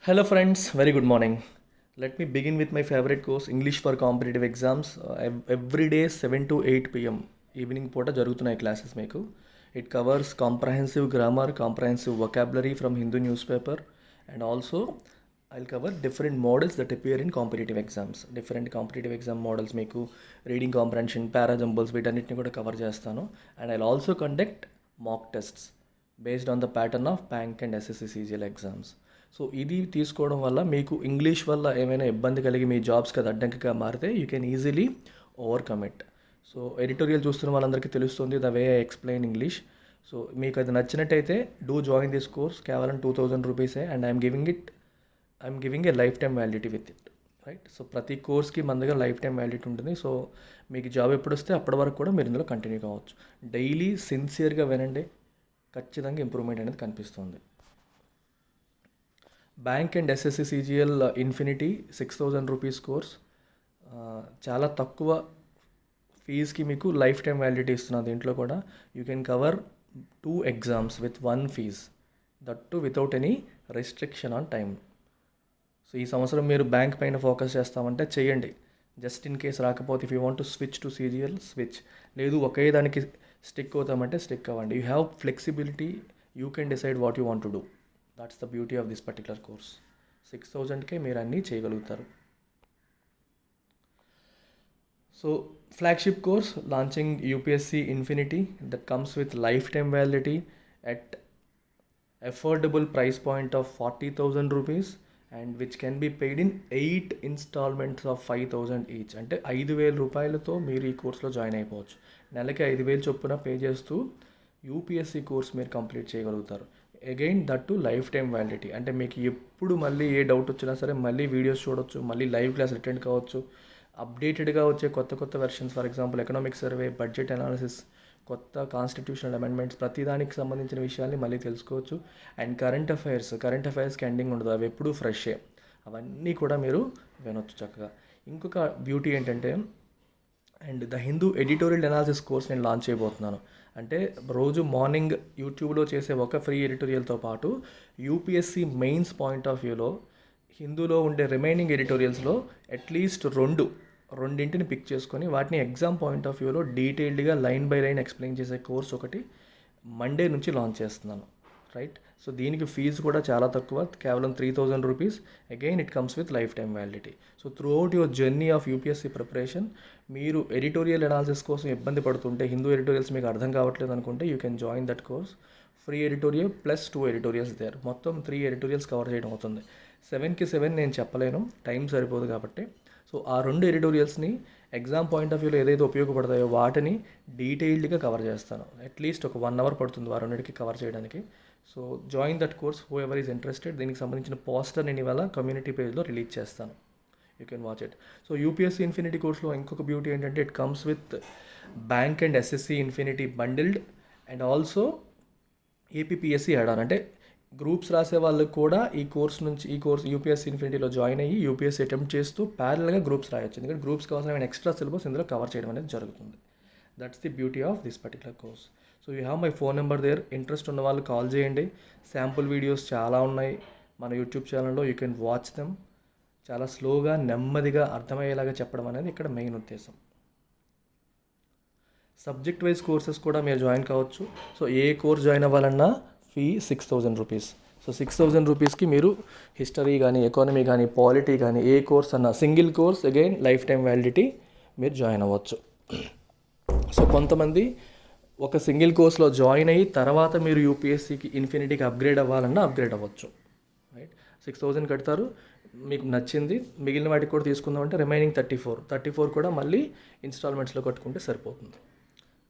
Hello, friends. Very good morning. Let me begin with my favorite course, English for Competitive Exams. Every day, 7 to 8 p.m. Evening పూట జరుగుతున్నాయి classes మీకు. It covers comprehensive grammar, comprehensive vocabulary from Hindu news paper, and also I'll cover different models that appear in competitive exams. Different competitive exam models మీకు reading comprehension, parajumbles వీటన్నిటిని కూడా cover చేస్తాను. And I'll also conduct mock tests based on the pattern of bank and SSC CGL exams. So ఇది తీసుకోవడం వల్ల మీకు English వల్ల ఏమైనా ఇబ్బంది కలిగి మీ జాబ్స్కి అది అడ్డంకిగా మారితే you can easily overcome it. So editorial చూస్తున్న వాళ్ళందరికీ తెలుస్తుంది the way I explain English. So మీకు అది నచ్చినట్టయితే డూ జాయిన్ దిస్ కోర్స్. కేవలం 2000 రూపీసే, and I'm giving a life time validity with it, right? So ప్రతి కోర్స్కి మన దగ్గర లైఫ్ టైం వ్యాలిడిటీ ఉంటుంది. సో మీకు జాబ్ ఎప్పుడు వస్తే అప్పటి వరకు కూడా మీరు ఇందులో కంటిన్యూ కావచ్చు. డైలీ సిన్సియర్గా వినండి, ఖచ్చితంగా ఇంప్రూవ్మెంట్ అనేది కనిపిస్తుంది. Bank and SSC CGL infinity 6000 rupees course. చాలా తక్కువ ఫీజ్కి మీకు లైఫ్ టైం వ్యాలిడిటీ ఇస్తున్నా. దీంట్లో కూడా you can cover 2 exams with 1 fees, that too without any restriction on time. So ఈ సంవత్సరం మీరు బ్యాంక్ పైన ఫోకస్ చేస్తామంటే చేయండి. జస్ట్ ఇన్ కేస్ రాకపోతే if you want to switch to CGL switch, లేదు ఒకే దానికి స్టిక్ అవుతామంటే స్టిక్ అవ్వండి. You have flexibility, you can decide what you want to do. That's the beauty of this particular course. 6000కే మీరు అన్నీ చేయగలుగుతారు. So flagship course launching UPSC infinity that comes with life time validity at affordable price point of 40,000 rupees, and which can be paid in 8 instalments of 5,000 each. అంటే 5,000 రూపాయలతో మీరు ఈ కోర్స్లో join అయిపోవచ్చు. నెలకి 5,000 చొప్పున పే చేస్తూ యూపీఎస్సి కోర్స్ మీరు కంప్లీట్ చేయగలుగుతారు. Again that to life time validity. అంటే మీకు ఎప్పుడు మళ్ళీ ఏ డౌట్ వచ్చినా సరే మళ్ళీ వీడియోస్ చూడొచ్చు, మళ్ళీ లైవ్ క్లాస్ అటెండ్ కావచ్చు. అప్డేటెడ్గా వచ్చే కొత్త versions, for example economic survey, budget analysis, కొత్త కాన్స్టిట్యూషనల్ అమెండ్మెంట్స్, ప్రతిదానికి సంబంధించిన విషయాల్ని మళ్ళీ తెలుసుకోవచ్చు. అండ్ కరెంట్ అఫైర్స్కి ఎండింగ్ ఉండదు, అవి ఎప్పుడూ ఫ్రెషే. అవన్నీ కూడా మీరు వినొచ్చు చక్కగా. ఇంకొక బ్యూటీ ఏంటంటే, and the Hindu editorial analysis course నేను లాంచ్ చేయబోతున్నాను. అంటే రోజు మార్నింగ్ యూట్యూబ్లో చేసే ఒక ఫ్రీ ఎడిటోరియల్తో పాటు యూపీఎస్సి మెయిన్స్ పాయింట్ ఆఫ్ వ్యూలో హిందూలో ఉండే రిమైనింగ్ ఎడిటోరియల్స్లో అట్లీస్ట్ రెండింటిని పిక్ చేసుకొని వాటిని ఎగ్జామ్ పాయింట్ ఆఫ్ వ్యూలో డీటెయిల్డ్గా లైన్ బై లైన్ ఎక్స్ప్లెయిన్ చేసే కోర్స్ ఒకటి మండే నుంచి లాంచ్ చేస్తున్నాను, రైట్? సో దీనికి ఫీజు కూడా చాలా తక్కువ, కేవలం 3,000 rupees. Again it comes with life time validity. So through out your journey of UPSC preparation, మీరు ఎడిటోరియల్ అనాలిసిస్ కోసం ఇబ్బంది పడుతుంటే, హిందూ ఎడిటోరియల్స్ మీకు అర్థం కావట్లేదు అనుకుంటే you can join that course. Free editorial plus 2 editorials there. మొత్తం 3 ఎడిటోరియల్స్ కవర్ చేయడం అవుతుంది. 7కి 7 నేను చెప్పలేను, టైం సరిపోదు కాబట్టి. సో ఆ 2 ఎడిటోరియల్స్ని ఎగ్జామ్ పాయింట్ ఆఫ్ వ్యూలో ఏదైతే ఉపయోగపడతాయో వాటిని డీటెయిల్డ్గా కవర్ చేస్తాను. అట్లీస్ట్ ఒక 1 అవర్ పడుతుంది ఆ రెండింటికి కవర్ చేయడానికి. So join that course whoever is interested. దీనికి సంబంధించిన పోస్టర్ నేను ఇవాళ కమ్యూనిటీ పేజ్లో రిలీజ్ చేస్తాను, you can watch it. So UPSC infinity కోర్స్లో ఇంకొక బ్యూటీ ఏంటంటే, it comes with bank and SSC infinity bundled, and also APPSC add on. అంటే గ్రూప్స్ రాసే వాళ్ళకి కూడా ఈ కోర్స్ యూపీఎస్సీ ఇన్ఫినిటీలో జాయిన్ అయ్యి యూపీఎస్సీ అటెంప్ట్ చేస్తూ ప్యారల్గా గ్రూప్స్ రాయొచ్చు. ఎందుకంటే గ్రూప్స్కి అవసరమైన ఎక్స్ట్రా సిలబస్ ఇందులో కవర్ చేయడం అనేది జరుగుతుంది. That's the beauty of this particular course. So you have my phone number there. Interest ఉన్న వాళ్ళు కాల్ చేయండి. శాంపుల్ వీడియోస్ చాలా ఉన్నాయి మన యూట్యూబ్ ఛానల్లో, యూ కెన్ వాచ్ దెమ్. చాలా స్లోగా నెమ్మదిగా అర్థమయ్యేలాగా చెప్పడం అనేది ఇక్కడ మెయిన్ ఉద్దేశం. సబ్జెక్ట్ వైజ్ కోర్సెస్ కూడా మీరు జాయిన్ కావచ్చు. సో ఏ కోర్స్ జాయిన్ అవ్వాలన్నా ఫీ 6,000 రూపీస్. సో 6,000 రూపీస్కి మీరు హిస్టరీ కానీ, ఎకానమీ కానీ, పాలిటీ కానీ ఏ కోర్స్ అన్నా, single course, again life time validity, మీరు జాయిన్ అవ్వచ్చు. సో కొంతమంది ఒక సింగిల్ కోర్స్లో జాయిన్ అయ్యి తర్వాత మీరు యూపీఎస్సీకి ఇన్ఫినిటీకి అప్గ్రేడ్ అవ్వాలన్నా అప్గ్రేడ్ అవ్వచ్చు, రైట్? 6,000 కడతారు, మీకు నచ్చింది, మిగిలిన వాటికి కూడా తీసుకుందామంటే రిమైనింగ్ 34 కూడా మళ్ళీ ఇన్స్టాల్మెంట్స్లో కట్టుకుంటే సరిపోతుంది.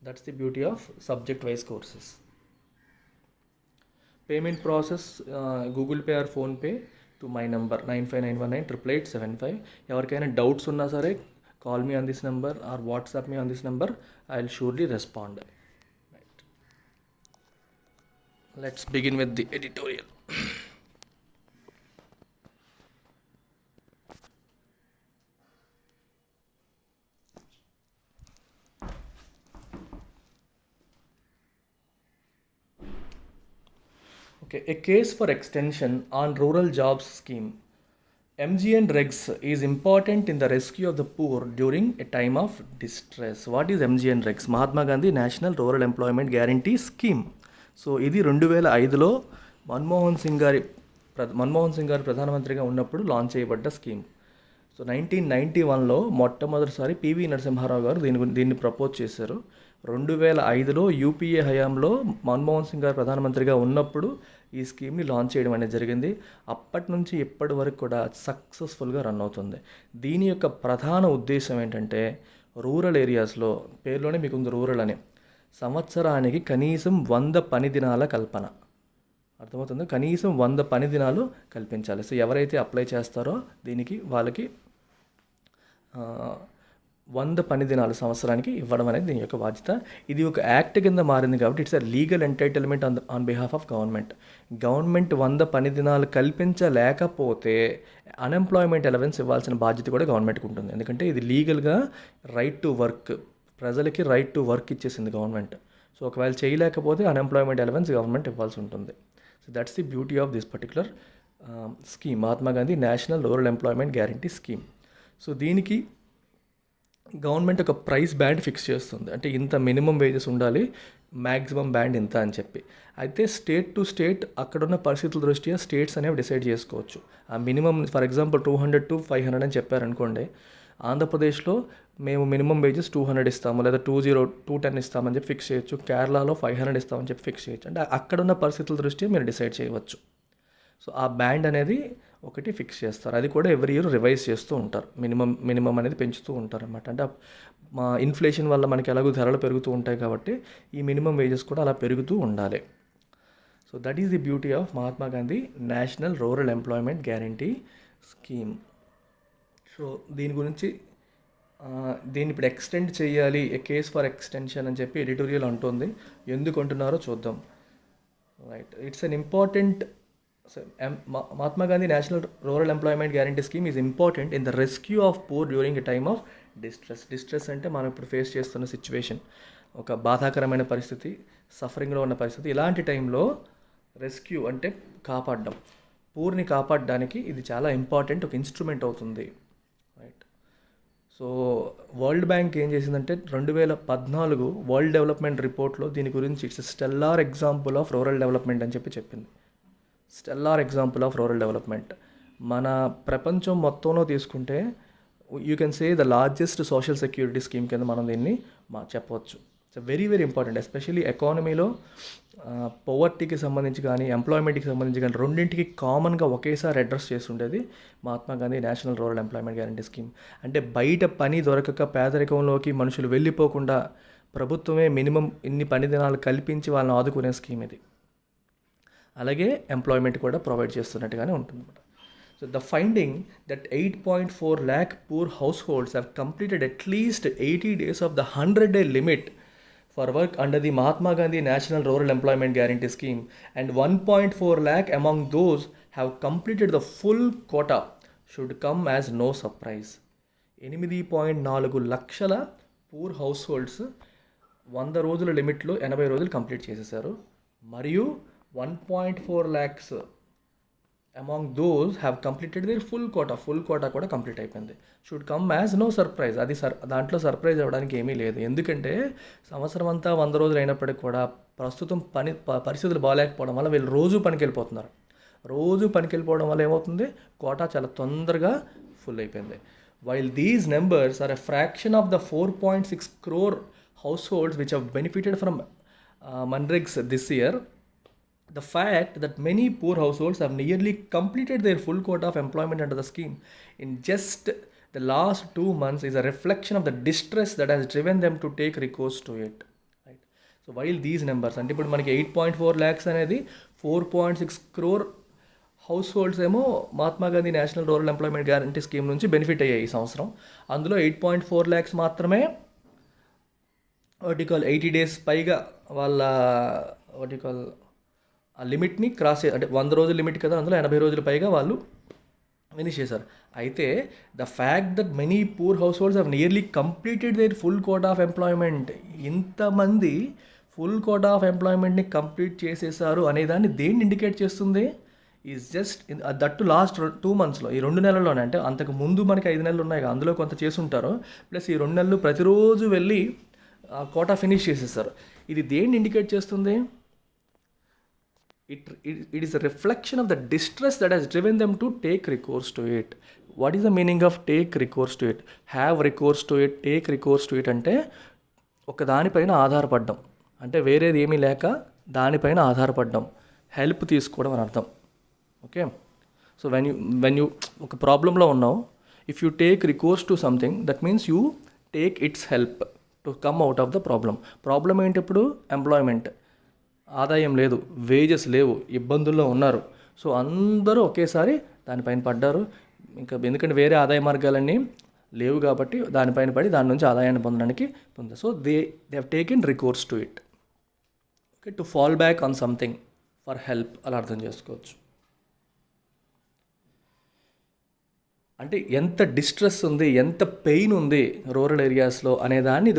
That's the beauty of subject wise courses. Payment process Google pay are PhonePe to my number 9591988875. ఎవరికైనా డౌట్స్ ఉన్నా సరే call me on this number are WhatsApp me on this number. I will surely respond. Right, let's begin with the editorial. Okay, a case for extension on rural jobs scheme. MGN Regs is important in the rescue of the poor during a time of distress. What is MGN Regs? Mahatma Gandhi national rural employment guarantee scheme. So ఇది 2005లో మన్మోహన్ సింగ్ గారు ప్రధానమంత్రిగా ఉన్నప్పుడు launch చేయబడ్డ scheme. So 1991లో మొట్టమొదటిసారి PV Narasimha Rao గారు దీన్ని propose చేశారు. 2005లో UPA హయాంలో మన్మోహన్ సింగ్ గారు ప్రధానమంత్రిగా ఉన్నప్పుడు ఈ స్కీమ్ని లాంచ్ చేయడం అనేది జరిగింది. అప్పటి నుంచి ఇప్పటి వరకు కూడా సక్సెస్ఫుల్గా రన్ అవుతుంది. దీని యొక్క ప్రధాన ఉద్దేశం ఏంటంటే రూరల్ ఏరియాస్లో, పేరులోనే మీకు ఉంది రూరల్ అని, సంవత్సరానికి కనీసం 100 పని దినాల కల్పన. అర్థమవుతుంది, కనీసం 100 పని దినాలు కల్పించాలి. సో ఎవరైతే అప్లై చేస్తారో దీనికి వాళ్ళకి 100 పని దినాలు సంవత్సరానికి ఇవ్వడం అనేది దీని యొక్క బాధ్యత. ఇది ఒక యాక్ట్ కింద మారింది కాబట్టి it's a legal entitlement on behalf of government. 100 పని దినాలు కల్పించలేకపోతే అన్ఎంప్లాయ్మెంట్ అలవెన్స్ ఇవ్వాల్సిన బాధ్యత కూడా గవర్నమెంట్కి ఉంటుంది. ఎందుకంటే ఇది లీగల్గా రైట్ టు వర్క్, ప్రజలకి రైట్ టు వర్క్ ఇచ్చేసింది గవర్నమెంట్. సో ఒకవేళ చేయలేకపోతే అన్ఎంప్లాయ్మెంట్ అలవెన్స్ గవర్నమెంట్ ఇవ్వాల్సి ఉంటుంది. So that's the beauty of this particular scheme, Mahatma Gandhi national rural employment guarantee scheme. So దీనికి గవర్నమెంట్ ఒక ప్రైస్ బ్యాండ్ ఫిక్స్ చేస్తుంది. అంటే ఇంత మినిమం వేజెస్ ఉండాలి, మ్యాక్సిమం బ్యాండ్ ఇంత అని చెప్పి. అయితే స్టేట్ టు స్టేట్ అక్కడున్న పరిస్థితుల దృష్ట్యా స్టేట్స్ అనేవి డిసైడ్ చేసుకోవచ్చు. ఆ మినిమం ఫర్ ఎగ్జాంపుల్ 200 to 500 అని చెప్పారనుకోండి, ఆంధ్రప్రదేశ్లో మేము మినిమం వేజెస్ 200 ఇస్తాము, లేదా 210 ఇస్తామని చెప్పి ఫిక్స్ చేయొచ్చు. కేరళలో 500 ఇస్తామని చెప్పి ఫిక్స్ చేయొచ్చు. అంటే అక్కడున్న పరిస్థితుల దృష్ట్యా మీరు డిసైడ్ చేయవచ్చు. సో ఆ బ్యాండ్ అనేది ఒకటి ఫిక్స్ చేస్తారు. అది కూడా ఎవ్రీ ఇయర్ రివైజ్ చేస్తూ ఉంటారు. మినిమం అనేది పెంచుతూ ఉంటారు అన్నమాట. అంటే మా ఇన్ఫ్లేషన్ వల్ల మనకి ఎలాగో ధరలు పెరుగుతూ ఉంటాయి కాబట్టి ఈ మినిమం వేజెస్ కూడా అలా పెరుగుతూ ఉండాలి. So that is the beauty of Mahatma Gandhi national rural employment guarantee scheme. So దీని గురించి దీన్ని ఇప్పుడు ఎక్స్టెండ్ చేయాలి, ఏ కేస్ ఫర్ ఎక్స్టెన్షన్ అని చెప్పి ఎడిటోరియల్ అంటుంది. ఎందుకు అంటున్నారో చూద్దాం. Right, it's an important. Mahatma Gandhi National Rural Employment Guarantee Scheme is important in the rescue of poor during a time of distress. Distress అంటే మనం ఇప్పుడు ఫేస్ చేస్తున్న సిచ్యువేషన్, ఒక బాధాకరమైన పరిస్థితి, సఫరింగ్లో ఉన్న పరిస్థితి. ఇలాంటి టైంలో రెస్క్యూ అంటే కాపాడడం, పూర్ని కాపాడడానికి ఇది చాలా ఇంపార్టెంట్ ఒక ఇన్స్ట్రుమెంట్ అవుతుంది. రైట్. సో వరల్డ్ బ్యాంక్ ఏం చేసిందంటే 2014 వరల్డ్ డెవలప్మెంట్ రిపోర్ట్లో దీని గురించి it's stellar example of rural development అని చెప్పి చెప్పింది. Stellar example of rural development. మన ప్రపంచం మొత్తంలో తీసుకుంటే you can say the largest social security scheme కింద మనం దీన్ని చెప్పవచ్చు. It's very very important, especially ఎకానమీలో పవర్టీకి సంబంధించి కానీ ఎంప్లాయ్మెంట్కి సంబంధించి కానీ రెండింటికి కామన్గా ఒకేసారి అడ్రస్ చేస్తుండేది Mahatma Gandhi national rural employment guarantee scheme. అంటే బయట పని దొరకక పేదరికంలోకి మనుషులు వెళ్ళిపోకుండా ప్రభుత్వమే మినిమం ఇన్ని పని దినాలు కల్పించి వాళ్ళని ఆదుకునే స్కీమ్ ఇది. అలాగే ఎంప్లాయ్మెంట్ కూడా ప్రొవైడ్ చేస్తున్నట్టుగానే ఉంటుందన్నమాట. So the finding that 8.4 lakh poor households have completed at least 80 days of the 100-day limit for work under the Mahatma Gandhi national rural employment guarantee scheme and 1.4 lakh among those have completed the full quota should come as no surprise. 8.4 లక్షల poor house holds 100 రోజుల లిమిట్లో 80 రోజులు complete చేసేసారు. మరియు 1.4 lakhs among those have completed their full quota కూడా complete అయిపోయింది. Should come as no surprise. అది దాంట్లో surprise అవ్వడానికి ఏమీ లేదు. ఎందుకంటే సంవత్సరం అంతా 100 రోజులు అయినప్పటికీ కూడా ప్రస్తుతం పరిస్థితులు బాగాలేకపోవడం వల్ల వీళ్ళు రోజు పనికి వెళ్ళిపోతున్నారు. రోజు పనికి వెళ్ళిపోవడం వల్ల ఏమవుతుంది, కోటా చాలా తొందరగా ఫుల్ అయిపోయింది. While these numbers are a fraction of the 4.6 crore households which have benefited from MNREGS this year, the fact that many poor households have nearly completed their full quota of employment under the scheme in just the last 2 months is a reflection of the distress that has driven them to take recourse to it. Right. So while these numbers, అంటే ఇప్పుడు మనకి 8.4 lakhs అనేది 4.6 crore house holds ఏమో Mahatma Gandhi national rural employment guarantee scheme నుంచి benefit అయ్యాయి ఈ సంవత్సరం. అందులో 8.4 lakhs మాత్రమే 80 days పైగా వాళ్ళ ఆ లిమిట్ని క్రాస్ అంటే 100 రోజుల లిమిట్ కదా, అందులో 80 రోజుల పైగా వాళ్ళు ఫినిష్ చేశారు. అయితే the fact that many poor households have nearly completed their full quota of employment, ఇంతమంది ఫుల్ కోటా ఆఫ్ ఎంప్లాయ్మెంట్ని కంప్లీట్ చేసేసారు అనేదాన్ని దేన్ని ఇండికేట్ చేస్తుంది? ఈజ్ జస్ట్ దట్టు లాస్ట్ 2 monthsలో, ఈ 2 నెలల్లోనే. అంటే అంతకు ముందు మనకి 5 నెలలు ఉన్నాయి, అందులో కొంత చేసుంటారు, ప్లస్ ఈ 2 నెలలు ప్రతిరోజు వెళ్ళి కోటా ఫినిష్ చేసేసారు. ఇది దేన్ని ఇండికేట్ చేస్తుంది? It is a reflection of the distress that has driven them to take recourse to it. What is the meaning of take recourse to it? Have recourse to it, take recourse to it అంటే ఒక దానిపైన ఆధారపడ్డం, అంటే వేరేది ఏమీ లేక దానిపైన ఆధారపడ్డం, help తీసుకోవడం అని అర్థం. ఓకే, సో వెన్ యూ ఒక ప్రాబ్లంలో ఉన్నావు, if you take recourse to something, that means you take its help to come out of the problem ఏంటి? ఇప్పుడు ఎంప్లాయ్మెంట్, ఆదాయం లేదు, వేజెస్ లేవు, ఇబ్బందుల్లో ఉన్నారు. సో అందరూ ఒకేసారి దానిపైన పడ్డారు. ఇంకా ఎందుకంటే వేరే ఆదాయ మార్గాలన్నీ లేవు కాబట్టి దానిపైన పడి దాని నుంచి ఆదాయాన్ని పొందడానికి పొందారు. So they have taken recourse to it. Okay, to fall back on something for help, అలా అర్థం చేసుకోవచ్చు. అంటే ఎంత డిస్ట్రెస్ ఉంది, ఎంత పెయిన్ ఉంది రూరల్ ఏరియాస్లో అనేదాన్ని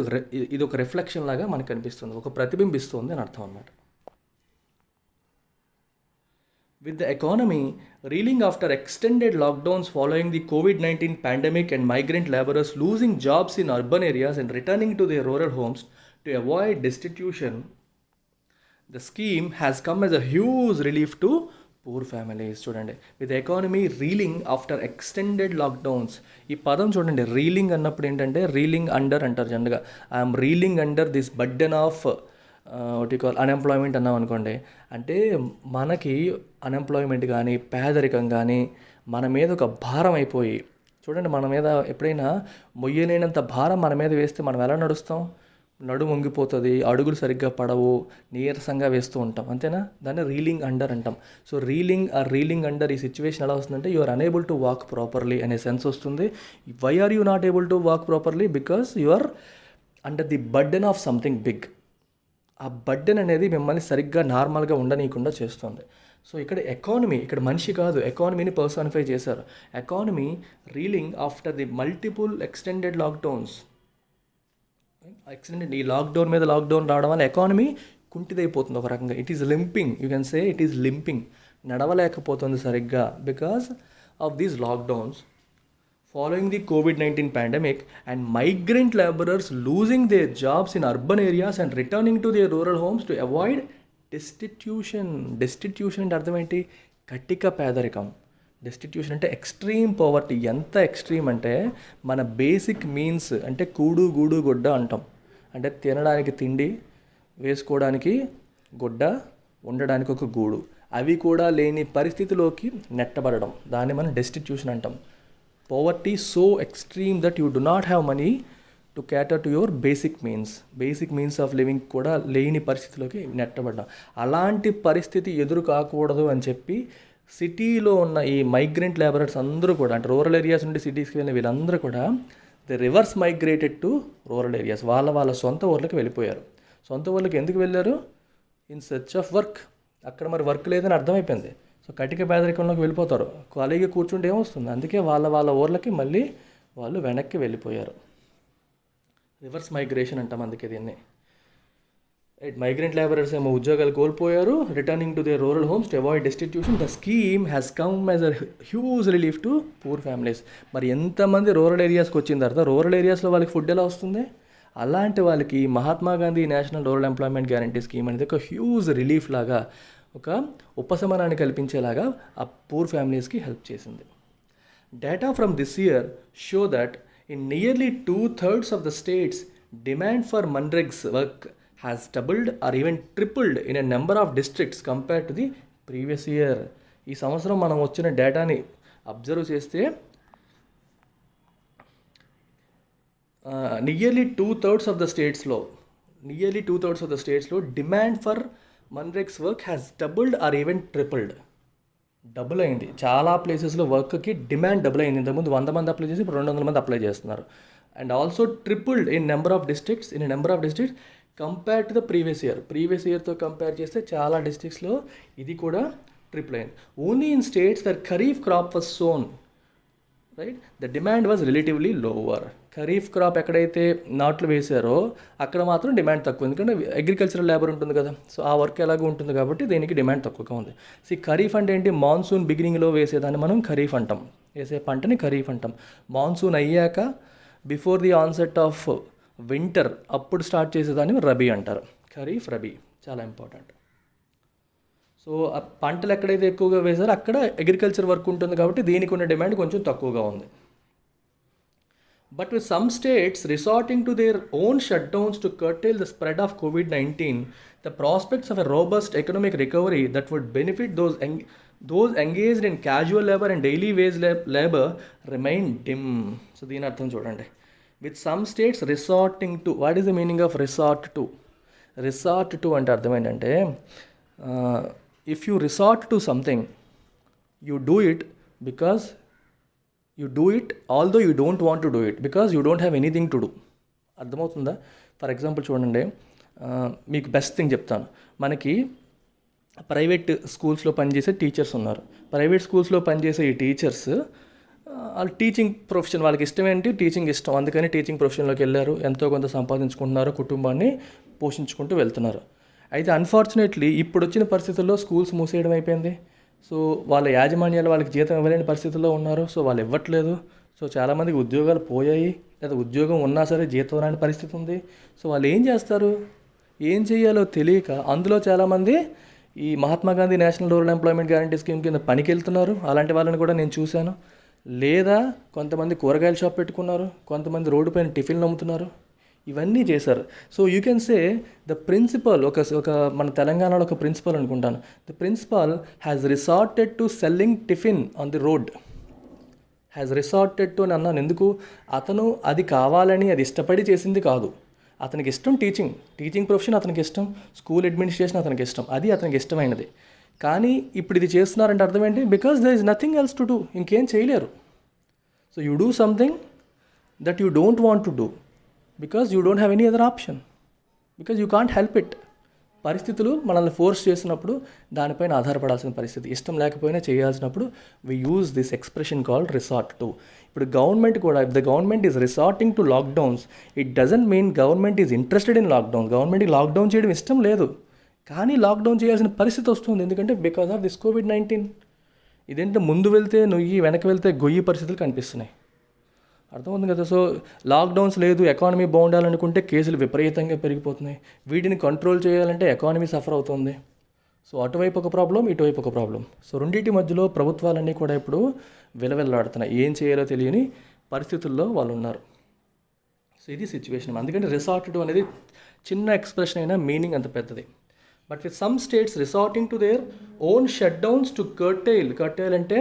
ఇది ఒక రిఫ్లెక్షన్ లాగా మనకు కనిపిస్తుంది, ఒక ప్రతిబింబిస్తుంది అని అర్థం అన్నమాట. With the economy reeling after extended lockdowns following the COVID-19 pandemic and migrant laborers losing jobs in urban areas and returning to their rural homes to avoid destitution, the scheme has come as a huge relief to poor families. చూడండి, with economy reeling after extended lockdowns. ఈ పదం చూడండి, reeling అన్నప్పుడు ఏంటంటే reeling under అంటారు జనరల్గా. I'm reeling under this burden of what you call unemployment అన్నాం అనుకోండి, అంటే మనకి అన్ఎంప్లాయ్మెంట్ కానీ పేదరికం కానీ మన మీద ఒక భారం అయిపోయి, చూడండి మన మీద ఎప్పుడైనా మొయ్యలేనంత భారం మన మీద వేస్తే మనం ఎలా నడుస్తాం? నడుము వంగిపోతుంది, అడుగులు సరిగ్గా పడవు, నీరసంగా వేస్తూ ఉంటాం, అంతేనా? దాన్ని రీలింగ్ అండర్ అంటాం. సో రీలింగ్ అండర్ ఈ సిచ్యువేషన్ ఎలా వస్తుందంటే you are unable to walk properly అనే సెన్స్ వస్తుంది. Why are you not able to walk properly? Because you are under the burden of something big. ఆ బర్డెన్ అనేది మిమ్మల్ని సరిగ్గా నార్మల్గా ఉండనీయకుండా చేస్తుంది. సో ఇక్కడ ఎకానమీ, ఇక్కడ మనిషి కాదు, ఎకానమీని పర్సనిఫై చేశారు. Economy reeling after the multiple extended lockdowns. ఈ లాక్డౌన్ మీద లాక్డౌన్ రావడం వల్ల ఎకానమీ కుంటిదైపోతుంది ఒక రకంగా. It is limping, you can say it is limping, నడవలేకపోతుంది సరిగ్గా because of these lockdowns following the COVID-19 pandemic and migrant laborers losing their jobs in urban areas and returning to their rural homes to avoid destitution. Destitution అంటే అర్థం ఏంటి? కటిక పేదరికం. డెస్టిట్యూషన్ అంటే extreme poverty. ఎంత extreme అంటే మన బేసిక్ మీన్స్, అంటే కూడు గూడు గుడ్డ అంటాం, అంటే తినడానికి తిండి, వేసుకోవడానికి గుడ్డ, ఉండడానికి ఒక గూడు, అవి కూడా లేని పరిస్థితిలోకి నెట్టబడడం, దాన్ని మనం డెస్టిట్యూషన్ అంటాం. Poverty so extreme that you do not have money to cater to your basic means of living కూడా లేని పరిస్థితిలోకి నెట్టబడ్డాం. అలాంటి పరిస్థితి ఎదురు కాకూడదు అని చెప్పి సిటీలో ఉన్న ఈ మైగ్రెంట్ లేబరర్స్ అందరూ కూడా, అంటే రూరల్ ఏరియాస్ నుండి సిటీస్కి వెళ్ళిన వీళ్ళందరూ కూడా the reverse migrated to rural areas. వాళ్ళ సొంత ఊర్లకు వెళ్ళిపోయారు. సొంత ఊర్లకు ఎందుకు వెళ్ళారు? In search of work. అక్కడ మరి వర్క్ లేదని అర్థమైపోయింది. సో కటిక పేదరికంలోకి వెళ్ళిపోతారు, ఖాళీగా కూర్చుంటే ఏమొస్తుంది? అందుకే వాళ్ళ ఊర్లకి మళ్ళీ వాళ్ళు వెనక్కి వెళ్ళిపోయారు. రివర్స్ మైగ్రేషన్ అంటాం అందుకే దీన్ని. మైగ్రెంట్ లేబరర్స్ ఏమో ఉద్యోగాలు కోల్పోయారు, returning to their rural homes to avoid destitution. The scheme has come as a huge relief to poor families. మరి ఎంతమంది రూరల్ ఏరియాస్కి వచ్చిన తర్వాత రూరల్ ఏరియాస్లో వాళ్ళకి ఫుడ్ ఎలా వస్తుంది? అలాంటి వాళ్ళకి Mahatma Gandhi national rural employment guarantee scheme అనేది ఒక హ్యూజ్ రిలీఫ్ లాగా, ఒక ఉపశమనాన్ని కల్పించేలాగా ఆ పూర్ ఫ్యామిలీస్కి హెల్ప్ చేసింది. Data from this year show that in nearly 2/3 of the states demand for MNREGS work has doubled or even tripled in a number of districts compared to the previous year. ఈ సంవత్సరం మనం వచ్చిన డేటాని observe చేస్తే nearly 2/3 of the స్టేట్స్లో demand for MNREGS work has doubled or even tripled. Double అయింది. చాలా ప్లేసెస్లో వర్క్కి డిమాండ్ డబుల్ అయింది. ఇంతకుముందు 100 మంది అప్లై చేసి ఇప్పుడు 200 మంది అప్లై చేస్తున్నారు. And also tripled in number of districts compare to the previous ఇయర్తో కంపేర్ చేస్తే చాలా డిస్ట్రిక్ట్స్లో ఇది కూడా ట్రిపుల్ అయింది. Only in states that kharif crop was sown, right, the demand was relatively lower. Kharif crop ఎక్కడైతే నాట్లు వేశారో అక్కడ మాత్రం డిమాండ్ తక్కువ, ఎందుకంటే అగ్రికల్చరల్ లేబర్ ఉంటుంది కదా, సో ఆ వర్క్ ఎలాగో ఉంటుంది కాబట్టి దీనికి డిమాండ్ తక్కువగా ఉంది. సో ఖరీఫ్ అంటే ఏంటి, మాన్సూన్ బిగినింగ్లో వేసేదాన్ని మనం ఖరీఫ్ అంటాం, వేసే పంటని ఖరీఫ్ అంటాం. మాన్సూన్ అయ్యాక before the onset of winter అప్పుడు స్టార్ట్ చేసేదాన్ని రబీ అంటారు. ఖరీఫ్, రబీ చాలా ఇంపార్టెంట్. సో ఆ పంటలు ఎక్కడైతే ఎక్కువగా వేశారో అక్కడ అగ్రికల్చర్ వర్క్ ఉంటుంది కాబట్టి దీనికి ఉన్న డిమాండ్ కొంచెం తక్కువగా ఉంది. But with some states resorting to their own shutdowns to curtail the spread of COVID-19, the prospects of a robust economic recovery that would benefit those engaged in casual labor and daily wage labor remain dim. So, దీని అర్థం చూడండి. With some states resorting to, what is the meaning of resort to? Resort to అంటే అర్థం ఏంటంటే, if you resort to something, you do it because you do it although you don't want to do it because you don't have anything to do. అర్థమవుతుందా? For example చూడండి, మీకు best thing చెప్తాను. మనకి private స్కూల్స్లో పనిచేసే teachers ఉన్నారు. Private స్కూల్స్లో పనిచేసే ఈ టీచర్స్ వాళ్ళు టీచింగ్ ప్రొఫెషన్, వాళ్ళకి ఇష్టం ఏంటి, టీచింగ్ ఇష్టం, అందుకని టీచింగ్ ప్రొఫెషన్లోకి వెళ్ళారు, ఎంతో కొంత సంపాదించుకుంటున్నారు, కుటుంబాన్ని పోషించుకుంటూ వెళ్తున్నారు. అయితే అన్ఫార్చునేట్లీ ఇప్పుడు వచ్చిన పరిస్థితుల్లో స్కూల్స్ మూసేయడం అయిపోయింది. సో వాళ్ళ యాజమాన్యాలు వాళ్ళకి జీతం ఇవ్వలేని పరిస్థితుల్లో ఉన్నారు. సో వాళ్ళు ఇవ్వట్లేదు. సో చాలామందికి ఉద్యోగాలు పోయాయి, లేదా ఉద్యోగం ఉన్నా సరే జీతం రాని పరిస్థితి ఉంది. సో వాళ్ళు ఏం చేస్తారు, ఏం చేయాలో తెలియక అందులో చాలామంది ఈ Mahatma Gandhi national rural employment guarantee scheme కింద పనికి వెళ్తున్నారు. అలాంటి వాళ్ళని కూడా నేను చూశాను. లేదా కొంతమంది కూరగాయల షాప్ పెట్టుకున్నారు, కొంతమంది రోడ్డు పైన టిఫిన్లు అమ్ముతున్నారు, ఇవన్నీ చేశారు. So you can say the principal, ఒక మన తెలంగాణలో ఒక ప్రిన్సిపల్ అనుకుంటాను, the principal has resorted to selling tiffin on the road. Has resorted to అని అన్నాను ఎందుకు, అతను అది కావాలని అది ఇష్టపడి చేసింది కాదు. అతనికి ఇష్టం టీచింగ్ ప్రొఫెషన్, అతనికి ఇష్టం స్కూల్ అడ్మినిస్ట్రేషన్, అతనికి ఇష్టం, అది అతనికి ఇష్టమైనది. కానీ ఇప్పుడు ఇది చేస్తున్నారంటే అర్థం ఏంటి, because there is nothing else to do, ఇంకేం చేయలేరు. So you do something that you don't want to do because you don't have any other option, because you can't help it. పరిస్థితులు మనల్ని ఫోర్స్ చేసినప్పుడు దానిపైన ఆధారపడాల్సిన పరిస్థితి, ఇష్టం లేకపోయినా చేయాల్సినప్పుడు we use this expression called resort to. ఇప్పుడు గవర్నమెంట్ కూడా, if the government is resorting to lockdowns, it doesn't mean government is interested in lockdown. గవర్నమెంట్కి లాక్డౌన్ చేయడం ఇష్టం లేదు, కానీ లాక్డౌన్ చేయాల్సిన పరిస్థితి వస్తుంది. ఎందుకంటే బికాస్ ఆఫ్ దిస్ COVID-19. ఇదేంటే ముందు వెళ్తే నొయ్యి, వెనక్కి వెళ్తే గొయ్యి పరిస్థితులు కనిపిస్తున్నాయి. అర్థమవుతుంది కదా. సో లాక్డౌన్స్ లేదు, ఎకానమీ బాగుండాలనుకుంటే కేసులు విపరీతంగా పెరిగిపోతున్నాయి. వీటిని కంట్రోల్ చేయాలంటే ఎకానమీ సఫర్ అవుతుంది. సో అటువైపు ఒక ప్రాబ్లం, ఇటువైపు ఒక ప్రాబ్లం. సో రెండింటి మధ్యలో ప్రభుత్వాలన్నీ కూడా ఇప్పుడు విలవిల్లాడుతున్నాయి. ఏం చేయాలో తెలియని పరిస్థితుల్లో వాళ్ళు ఉన్నారు. సో ఇది సిచ్యువేషన్. అందుకని రిసార్ట్ టు అనేది చిన్న ఎక్స్ప్రెషన్ అయినా మీనింగ్ అంత పెద్దది. But with some states resorting to their own shutdowns to curtail అంటే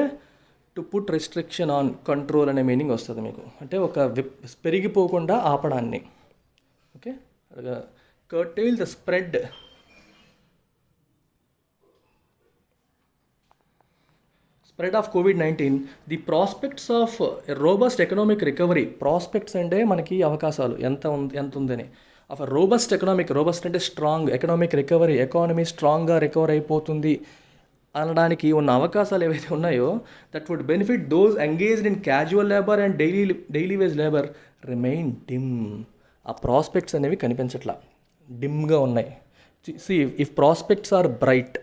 to put restriction on, control అనే మీనింగ్ వస్తుంది మీకు. అంటే ఒక పెరిగిపోకుండా ఆపడాన్ని. Okay, curtail the spread of COVID-19, the prospects of robust economic recovery. Prospects అంటే మనకి అవకాశాలు ఎంత ఉందని. ఆఫ్ రోబస్ట్ రోబస్ట్ అంటే స్ట్రాంగ్, ఎకనామిక్ రికవరీ, ఎకానమీ స్ట్రాంగ్గా రికవర్ అయిపోతుంది అనడానికి ఉన్న అవకాశాలు ఏవైతే ఉన్నాయో, that would benefit those engaged in casual labour and daily wage labour remain dim. ఆ ప్రాస్పెక్ట్స్ అనేవి కనిపించట్లా, డిమ్గా ఉన్నాయి. See if prospects are bright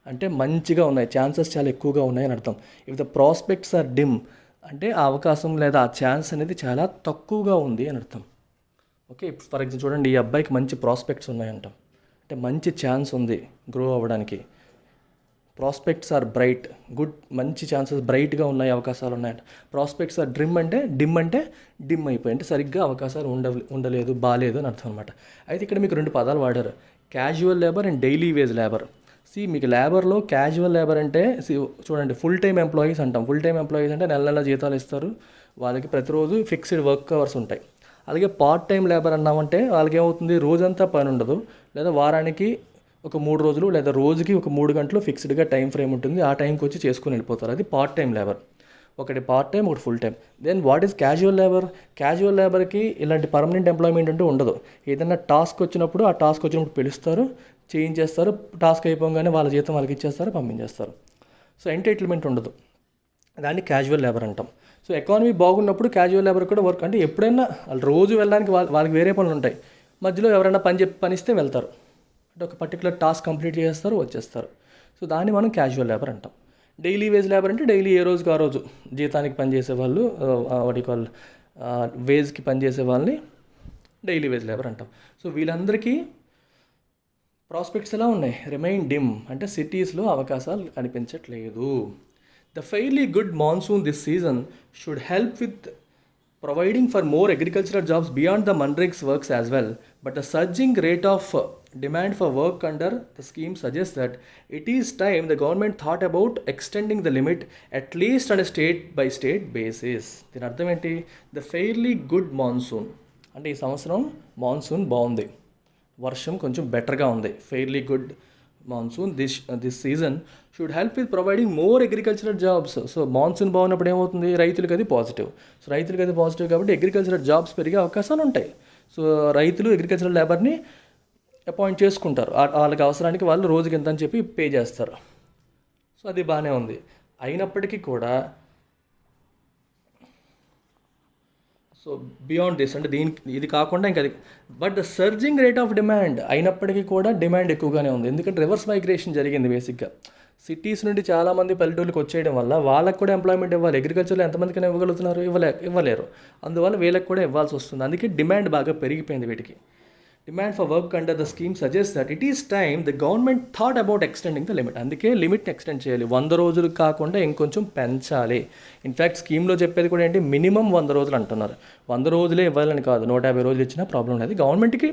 అంటే మంచిగా ఉన్నాయి, ఛాన్సెస్ చాలా ఎక్కువగా ఉన్నాయని అర్థం. If the prospects are dim అంటే ఆ అవకాశం లేదా ఆ ఛాన్స్ అనేది చాలా తక్కువగా ఉంది అని అర్థం. ఓకే, ఫర్ ఎగ్జాంపుల్ చూడండి, ఈ అబ్బాయికి మంచి ప్రాస్పెక్ట్స్ ఉన్నాయంటాం, అంటే మంచి ఛాన్స్ ఉంది గ్రో అవ్వడానికి. ప్రాస్పెక్ట్స్ ఆర్ బ్రైట్, గుడ్, మంచి ఛాన్సెస్, బ్రైట్గా ఉన్నాయి, అవకాశాలు ఉన్నాయంట. ప్రాస్పెక్ట్స్ ఆర్ డిమ్ అంటే డిమ్ అయిపోయి, అంటే సరిగ్గా అవకాశాలు ఉండలేదు, బాగాలేదు అని అర్థం అనమాట. అయితే ఇక్కడ మీకు రెండు పదాలు వాడారు, casual labour and daily wage labour. మీకు లేబర్లో క్యాజువల్ లేబర్ అంటే చూడండి, ఫుల్ టైం ఎంప్లాయీస్ అంటాం. ఫుల్ టైం ఎంప్లాయీస్ అంటే నెల జీతాలు ఇస్తారు, వాళ్ళకి ప్రతిరోజు ఫిక్స్డ్ వర్క్ అవర్స్ ఉంటాయి. అలాగే పార్ట్ టైం లేబర్ అన్నామంటే వాళ్ళకి ఏమవుతుంది, రోజంతా పని ఉండదు, లేదా వారానికి ఒక 3 రోజులు లేదా రోజుకి ఒక 3 గంటలు ఫిక్స్డ్గా టైం ఫ్రేమ్ ఉంటుంది, ఆ టైంకి వచ్చి చేసుకుని వెళ్ళిపోతారు. అది పార్ట్ టైం లేబర్. ఒకటి పార్ట్ టైం, ఒకటి full time. Then what is casual labour? Casual లేబర్కి ఇలాంటి పర్మనెంట్ ఎంప్లాయ్మెంట్ అంటూ ఉండదు. ఏదైనా టాస్క్ వచ్చినప్పుడు ఆ టాస్క్ వచ్చినప్పుడు పిలుస్తారు, చేయించేస్తారు, టాస్క్ అయిపోగానే వాళ్ళ జీతం వాళ్ళకి ఇచ్చేస్తారు, పంపించేస్తారు. సో ఎంటైటిల్మెంట్ ఉండదు, దాన్ని క్యాజువల్ లేబర్ అంటాం. సో ఎకానమీ బాగున్నప్పుడు క్యాజువల్ లేబర్ కూడా వర్క్ అంటే ఎప్పుడైనా వాళ్ళు రోజు వెళ్ళడానికి వాళ్ళకి వేరే పనులు ఉంటాయి, మధ్యలో ఎవరైనా పనిస్తే వెళ్తారు, అంటే ఒక పర్టికులర్ టాస్క్ కంప్లీట్ చేస్తారు వచ్చేస్తారు. సో దాన్ని మనం క్యాజువల్ లేబర్ అంటాం. డైలీ వేజ్ లేబర్ అంటే డైలీ ఏ రోజుకి ఆ రోజు జీతానికి పనిచేసే వాళ్ళు, వాటి కాల్ వేజ్కి పనిచేసే వాళ్ళని డైలీ వేజ్ లేబర్ అంటాం. సో వీళ్ళందరికీ ప్రాస్పెక్ట్స్ ఎలా ఉన్నాయి? రిమైన్ డిమ్, అంటే సిటీస్లో అవకాశాలు కనిపించట్లేదు. The fairly good monsoon this season should help with providing for more agricultural jobs beyond the Manrek's works as well, but the surging rate of demand for work under the scheme suggests that it is time the government thought about extending the limit at least on a state by state basis. దీని అర్థం ఏంటి? The fairly good monsoon అంటే ఈ సంవత్సరం monsoon బాగుంది, వర్షం కొంచెం బెటర్గా ఉంది. Fairly good monsoon this season should help with providing more agricultural jobs. So monsoon బాగున్నప్పుడు ఏమవుతుంది? రైతులకి అది పాజిటివ్. సో రైతులకి అది పాజిటివ్ కాబట్టి అగ్రికల్చరల్ జాబ్స్ పెరిగే అవకాశాలు ఉంటాయి. సో రైతులు అగ్రికల్చరల్ లేబర్ని అపాయింట్ చేసుకుంటారు, వాళ్ళకి అవసరానికి వాళ్ళు రోజుకి ఎంత అని చెప్పి పే చేస్తారు. సో అది బాగానే ఉంది. అయినప్పటికీ కూడా సో బియాండ్ దిస్ అంటే ఇది కాకుండా ఇంకా అది, but the surging rate of demand అయినప్పటికీ కూడా డిమాండ్ ఎక్కువగానే ఉంది. ఎందుకంటే రివర్స్ మైగ్రేషన్ జరిగింది. బేసిక్గా సిటీస్ నుండి చాలామంది పల్లెటూళ్ళకి వచ్చేయడం వల్ల వాళ్ళకు కూడా ఎంప్లాయ్మెంట్ ఇవ్వాలి. అగ్రికల్చర్లో ఎంతమందికైనా ఇవ్వగలుగుతున్నారు? ఇవ్వలేరు. అందువల్ల వీళ్ళకి కూడా ఇవ్వాల్సి వస్తుంది. అందుకే డిమాండ్ బాగా పెరిగిపోయింది వీటికి. Demand for work under the scheme suggest that it is time the government thought about extending the limit. అందుకే లిమిట్ని ఎక్స్టెండ్ చేయాలి. 100 రోజులు కాకుండా ఇంకొంచెం పెంచాలి. ఇన్ఫ్యాక్ట్ స్కీమ్లో చెప్పేది కూడా ఏంటి? మినిమం 100 రోజులు అంటున్నారు. 100 రోజులే ఇవ్వాలని కాదు, 150 రోజులు ఇచ్చినా ప్రాబ్లం లేదు. గవర్నమెంట్కి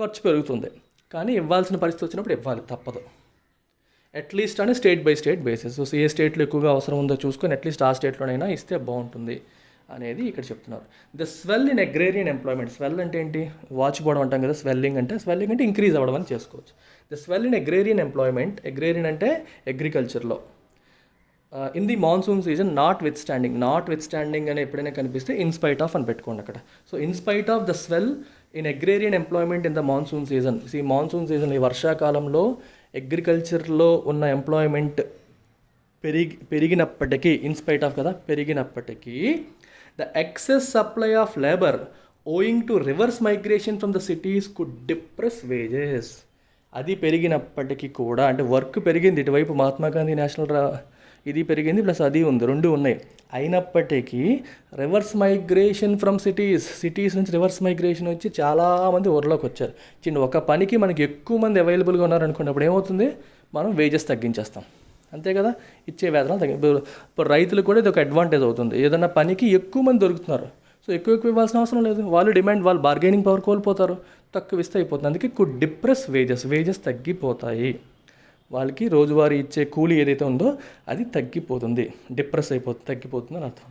ఖర్చు పెరుగుతుంది, కానీ ఇవ్వాల్సిన పరిస్థితి వచ్చినప్పుడు ఇవ్వాలి, తప్పదు. అట్లీస్ట్ అని state by state basis. So ఏ స్టేట్లో ఎక్కువగా అవసరం ఉందో చూసుకొని అట్లీస్ట్ ఆ స్టేట్లోనైనా ఇస్తే బాగుంటుంది అనేది ఇక్కడ చెప్తున్నారు. The swell in agrarian employment. Swell అంటే ఏంటి? వాచిపోవడం అంటాం కదా. స్వెల్లింగ్ అంటే ఇంక్రీజ్ అవ్వడం అని చేసుకోవచ్చు. The swell in agrarian employment. Agrarian అంటే అగ్రికల్చర్లో in the monsoon season notwithstanding అని ఎప్పుడైనా కనిపిస్తే ఇన్స్పైట్ ఆఫ్ అని పెట్టుకోండి అక్కడ. So in spite of the swell in agrarian employment in the monsoon season. ఈ మాన్సూన్ సీజన్, ఈ వర్షాకాలంలో అగ్రికల్చర్లో ఉన్న ఎంప్లాయ్మెంట్ పెరిగినప్పటికీ, ఇన్స్పైట్ ఆఫ్ కదా, పెరిగినప్పటికీ the excess supply of labour owing to reverse migration from the cities could depress wages. అది పెరిగినప్పటికీ కూడా, అంటే వర్క్ పెరిగింది, ఇటువైపు మహాత్మా గాంధీ నేషనల్ ఇది పెరిగింది ప్లస్ అది ఉంది, రెండు ఉన్నాయి. అయినప్పటికీ రివర్స్ మైగ్రేషన్ ఫ్రమ్ సిటీస్ నుంచి రివర్స్ మైగ్రేషన్ వచ్చి చాలామంది ఊర్లోకి వచ్చారు. ఒక పనికి మనకి ఎక్కువ మంది అవైలబుల్గా ఉన్నారనుకోండి, అప్పుడు ఏమవుతుంది? మనం వేజెస్ తగ్గించేస్తాం, అంతే కదా. ఇచ్చే వేతనాలు ఇప్పుడు రైతులకు కూడా ఇది ఒక అడ్వాంటేజ్ అవుతుంది. ఏదైనా పనికి ఎక్కువ మంది దొరుకుతున్నారు, సో ఎక్కువ ఇవ్వాల్సిన అవసరం లేదు. వాళ్ళు బార్గెనింగ్ పవర్ కోల్పోతారు, తక్కువ ఇస్తే అయిపోతుంది. అందుకే కుడ్ డిప్రెస్ వేజెస్ తగ్గిపోతాయి. వాళ్ళకి రోజువారీ ఇచ్చే కూలీ ఏదైతే ఉందో అది తగ్గిపోతుంది, తగ్గిపోతుంది అని అర్థం.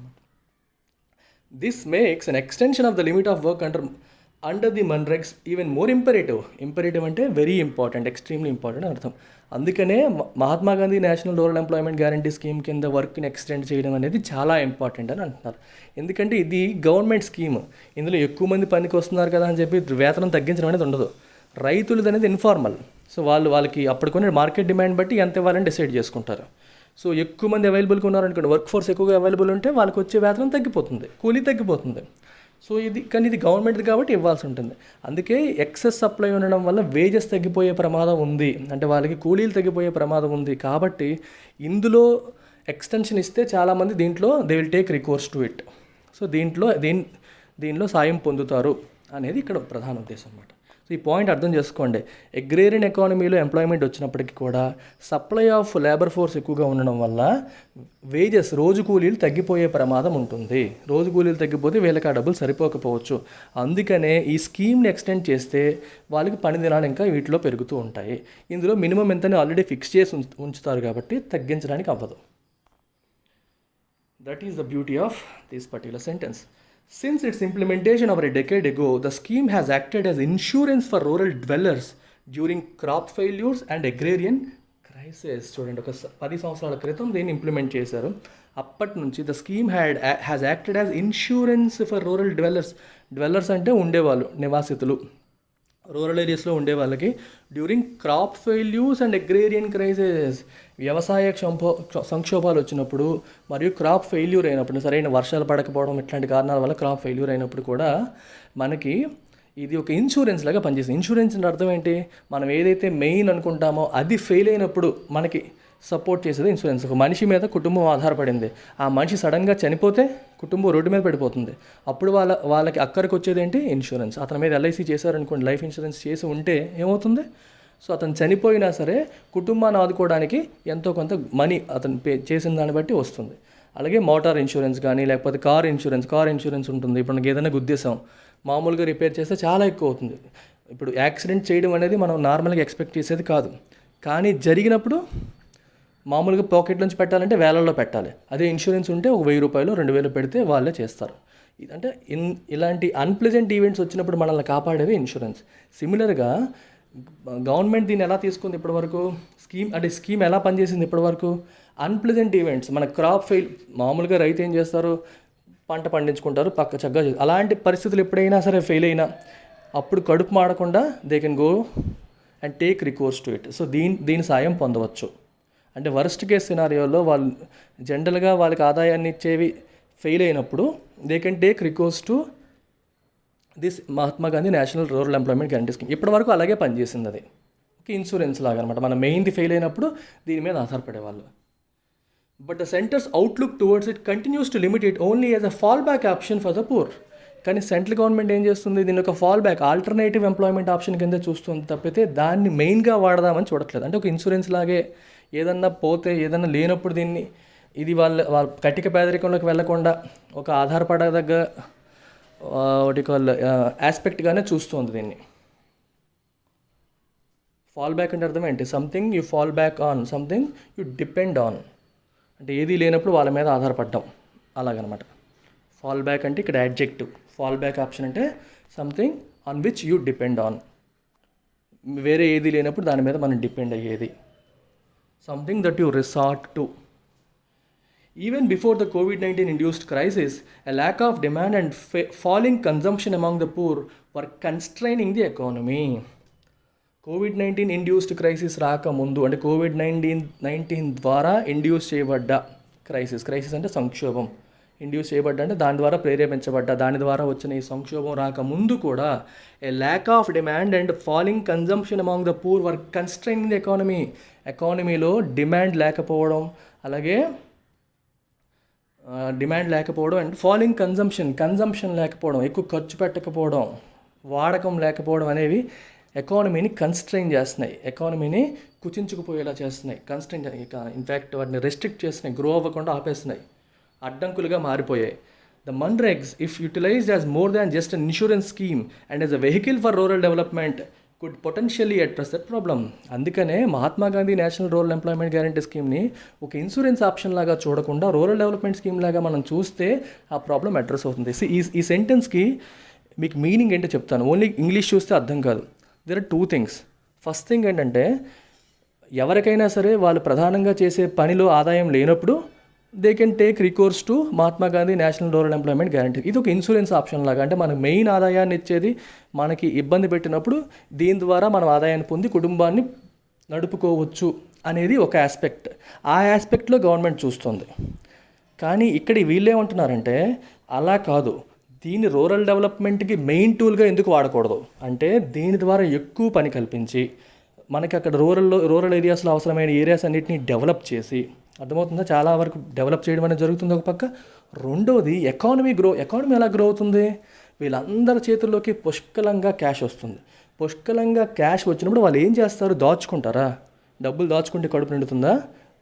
This makes an extension of the limit of work under the MNREGS even more imperative అంటే వెరీ ఇంపార్టెంట్, ఎక్స్ట్రీమ్లీ ఇంపార్టెంట్ అని అర్థం. అందుకనే Mahatma Gandhi national rural employment guarantee scheme కింద వర్క్ని ఎక్స్టెండ్ చేయడం అనేది చాలా ఇంపార్టెంట్ అని అంటున్నారు. ఎందుకంటే ఇది గవర్నమెంట్ స్కీమ్, ఇందులో ఎక్కువ మంది పనికి వస్తున్నారు కదా అని చెప్పి వేతనం తగ్గించడం అనేది ఉండదు. రైతులది అనేది ఇన్ఫార్మల్. సో వాళ్ళకి అప్పటికొనే మార్కెట్ డిమాండ్ బట్టి ఎంత ఇవ్వాలని డిసైడ్ చేసుకుంటారు. సో ఎక్కువ మంది అవైలబుల్గా ఉన్నారనుకోండి, వర్క్ ఫోర్స్ ఎక్కువగా అవైలబుల్ ఉంటే వాళ్ళకి వచ్చే వేతనం తగ్గిపోతుంది, కూలీ తగ్గిపోతుంది. సో ఇది గవర్నమెంట్ది కాబట్టి ఇవ్వాల్సి ఉంటుంది. అందుకే ఎక్సెస్ సప్లై ఉండడం వల్ల వేజెస్ తగ్గిపోయే ప్రమాదం ఉంది, అంటే వాళ్ళకి కూలీలు తగ్గిపోయే ప్రమాదం ఉంది. కాబట్టి ఇందులో ఎక్స్టెన్షన్ ఇస్తే చాలామంది దీంట్లో they will take recourse to it. So దీనిలో సాయం పొందుతారు అనేది ఇక్కడ ప్రధాన ఉద్దేశం అన్నమాట. సో ఈ పాయింట్ అర్థం చేసుకోండి. అగ్రేరియన్ ఎకానమీలో ఎంప్లాయ్మెంట్ వచ్చినప్పటికీ కూడా సప్లై ఆఫ్ లేబర్ ఫోర్స్ ఎక్కువగా ఉండడం వల్ల వేజెస్, రోజు కూలీలు తగ్గిపోయే ప్రమాదం ఉంటుంది. రోజు కూలీలు తగ్గిపోతే వీళ్ళకి ఆ డబ్బులు సరిపోకపోవచ్చు. అందుకనే ఈ స్కీమ్ని ఎక్స్టెండ్ చేస్తే వాళ్ళకి పని దినాలు ఇంకా వీటిలో పెరుగుతూ ఉంటాయి. ఇందులో మినిమం ఎంతని ఆల్రెడీ ఫిక్స్ చేసి ఉంచుతారు కాబట్టి తగ్గించడానికి అవ్వదు. That is the beauty of this particular sentence. Since its implementation over a decade ago, the scheme has acted as insurance for rural dwellers during crop failures and agrarian crisis. చూడండి, ఒక 10 సంవత్సరాల క్రితం దీన్ని ఇంప్లిమెంట్ చేశారు. అప్పటి నుంచి the scheme has acted as insurance for rural dwellers అంటే ఉండేవాళ్ళు, నివాసితులు. రూరల్ ఏరియాస్లో ఉండే వాళ్ళకి during crop failures and agrarian crisis, వ్యవసాయ సంక్షోభాలు వచ్చినప్పుడు మరియు క్రాప్ ఫెయిల్యూర్ అయినప్పుడు, సరైన వర్షాలు పడకపోవడం ఇట్లాంటి కారణాల వల్ల క్రాప్ ఫెయిల్యూర్ అయినప్పుడు కూడా మనకి ఇది ఒక ఇన్సూరెన్స్ లాగా పనిచేస్తుంది. ఇన్సూరెన్స్ అంటే అర్థం ఏంటి? మనం ఏదైతే మెయిన్ అనుకుంటామో అది ఫెయిల్ అయినప్పుడు మనకి సపోర్ట్ చేసేది ఇన్సూరెన్స్. ఒక మనిషి మీద కుటుంబం ఆధారపడింది, ఆ మనిషి సడన్గా చనిపోతే కుటుంబం రోడ్డు మీద పడిపోతుంది. అప్పుడు వాళ్ళకి అక్కడికి వచ్చేది ఏంటి? ఇన్సూరెన్స్. అతని మీద ఎల్ఐసి చేశారనుకోండి, లైఫ్ ఇన్సూరెన్స్ చేసి ఉంటే ఏమవుతుంది? సో అతను చనిపోయినా సరే కుటుంబాన్ని ఆదుకోవడానికి ఎంతో కొంత మనీ అతను పే చేసిన దాన్ని బట్టి వస్తుంది. అలాగే మోటార్ ఇన్సూరెన్స్ కానీ, లేకపోతే కార్ ఇన్సూరెన్స్ ఉంటుంది. ఇప్పుడు మనకి ఏదైనా గుద్దేశాం, మామూలుగా రిపేర్ చేస్తే చాలా ఎక్కువ అవుతుంది. ఇప్పుడు యాక్సిడెంట్ చేయడం అనేది మనం నార్మల్గా ఎక్స్పెక్ట్ చేసేది కాదు, కానీ జరిగినప్పుడు మామూలుగా పాకెట్ నుంచి పెట్టాలంటే వేలల్లో పెట్టాలి. అదే ఇన్సూరెన్స్ ఉంటే ఒక 1000 రూపాయలు 2000 పెడితే వాళ్ళే చేస్తారు. ఇదంటే ఇలాంటి అన్ప్లెజెంట్ ఈవెంట్స్ వచ్చినప్పుడు మనల్ని కాపాడేది ఇన్సూరెన్స్. సిమిలర్గా గవర్నమెంట్ దీన్ని ఎలా తీసుకుంది ఇప్పటివరకు? స్కీమ్ ఎలా పనిచేసింది ఇప్పటివరకు? అన్ప్లెజెంట్ ఈవెంట్స్, మన క్రాప్ ఫెయిల్, మామూలుగా రైతు ఏం చేస్తారు? పంట పండించుకుంటారు, చక్కగా అలాంటి పరిస్థితులు ఎప్పుడైనా సరే ఫెయిల్ అయినా అప్పుడు కడుపు మాడకుండా they can go and take recourse to it. So దీని సాయం పొందవచ్చు. అంటే వరస్ట్ కేస్ సినారియోలో వాళ్ళు జనరల్గా వాళ్ళకి ఆదాయాన్ని ఇచ్చేవి ఫెయిల్ అయినప్పుడు they can take recourse to this Mahatma Gandhi national rural employment guarantee scheme. ఇప్పటివరకు అలాగే పనిచేసింది. అది ఒక ఇన్సూరెన్స్ లాగా అనమాట. మన మెయిన్ది ఫెయిల్ అయినప్పుడు దీని మీద ఆధారపడేవాళ్ళు. But the centre's outlook towards it continues to limit it only as a fallback option for the poor. కానీ సెంట్రల్ గవర్నమెంట్ ఏం చేస్తుంది? దీన్ని ఒక fallback, alternative employment option కింద చూస్తుంది తప్పితే దాన్ని మెయిన్గా వాడదామని చూడట్లేదు. అంటే ఒక ఇన్సూరెన్స్ లాగే ఏదన్నా పోతే, ఏదన్నా లేనప్పుడు దీన్ని ఇది వాళ్ళ కటిక పేదరికంలోకి వెళ్లకుండా ఒక ఆధారపడదగ్గ వాటి కాల్ ఆస్పెక్ట్గానే చూస్తుంది దీన్ని. ఫాల్ బ్యాక్ అంటే అర్థం ఏంటి? Something you fall back on, something you depend on. అంటే ఏది లేనప్పుడు వాళ్ళ మీద ఆధారపడ్డాం అలాగనమాట. ఫాల్ బ్యాక్ అంటే ఇక్కడ యాడ్జెక్టివ్. ఫాల్ బ్యాక్ ఆప్షన్ అంటే something on which you depend on. వేరే ఏది లేనప్పుడు దాని మీద మనం డిపెండ్ అయ్యేది. Something that you resort to. Even before the COVID-19 induced crisis, a lack of demand and falling consumption among the poor were constraining the economy. COVID-19 induced crisis రాకముందు, అంటే COVID-19 ద్వారా ఇండ్యూస్ చేయబడ్డ crisis అంటే సంక్షోభం, induce చేయబడ్డ అంటే దాని ద్వారా ప్రేరేపించబడ్డ, దాని ద్వారా వచ్చిన ఈ సంక్షోభం రాకముందు కూడా a lack of demand and falling consumption among the poor were constraining the economy. ఎకానమీలో డిమాండ్ లేకపోవడం, అలాగే డిమాండ్ లేకపోవడం అండ్ ఫాలింగ్ కన్జంప్షన్ లేకపోవడం, ఎక్కువ ఖర్చు పెట్టకపోవడం, వాడకం లేకపోవడం అనేవి ఎకానమీని కన్స్ట్రైన్ చేస్తున్నాయి, ఎకానమీని కుచించుకుపోయేలా చేస్తున్నాయి. ఇన్ఫ్యాక్ట్ వాటిని రెస్ట్రిక్ట్ చేస్తున్నాయి, గ్రో అవ్వకుండా ఆపేస్తున్నాయి, అడ్డంకులుగా మారిపోయాయి. The MNREGS, if utilised as more than just an insurance scheme and as a vehicle for rural development could potentially address that problem. అందుకనే Mahatma Gandhi national rural employment guarantee స్కీమ్ని ఒక ఇన్సూరెన్స్ ఆప్షన్ లాగా చూడకుండా రూరల్ డెవలప్మెంట్ స్కీమ్ లాగా మనం చూస్తే ఆ problem address అవుతుంది. ఈ సెంటెన్స్కి మీకు మీనింగ్ ఏంటో చెప్తాను. ఓన్లీ ఇంగ్లీష్ చూస్తే అర్థం కాదు. There are 2 things. First thing ఏంటంటే, ఎవరికైనా సరే వాళ్ళు ప్రధానంగా చేసే పనిలో ఆదాయం లేనప్పుడు they can take recourse to Mahatma Gandhi national rural employment guarantee. ఇది ఒక ఇన్సూరెన్స్ ఆప్షన్ లాగా. అంటే మనకు మెయిన్ ఆదాయాన్ని ఇచ్చేది మనకి ఇబ్బంది పెట్టినప్పుడు దీని ద్వారా మనం ఆదాయాన్ని పొంది కుటుంబాన్ని నడుపుకోవచ్చు అనేది ఒక ఆస్పెక్ట్. ఆ ఆస్పెక్ట్లో గవర్నమెంట్ చూస్తుంది. కానీ ఇక్కడ వీళ్ళేమంటున్నారంటే అలా కాదు, దీన్ని రూరల్ డెవలప్మెంట్కి మెయిన్ టూల్గా ఎందుకు వాడకూడదు అంటే, దీని ద్వారా ఎక్కువ పని కల్పించి మనకి అక్కడ రూరల్ ఏరియాస్లో అవసరమైన ఏరియాస్ అన్నిటిని డెవలప్ చేసి, అర్థమవుతుందా, చాలా వరకు డెవలప్ చేయడం అనేది జరుగుతుంది ఒక పక్క. రెండోది ఎకానమీ ఎలా గ్రో అవుతుంది? వీళ్ళందరి చేతుల్లోకి పుష్కలంగా క్యాష్ వస్తుంది. పుష్కలంగా క్యాష్ వచ్చినప్పుడు వాళ్ళు ఏం చేస్తారు? దాచుకుంటారా? డబ్బులు దాచుకుంటే కడుపు నిండుతుందా?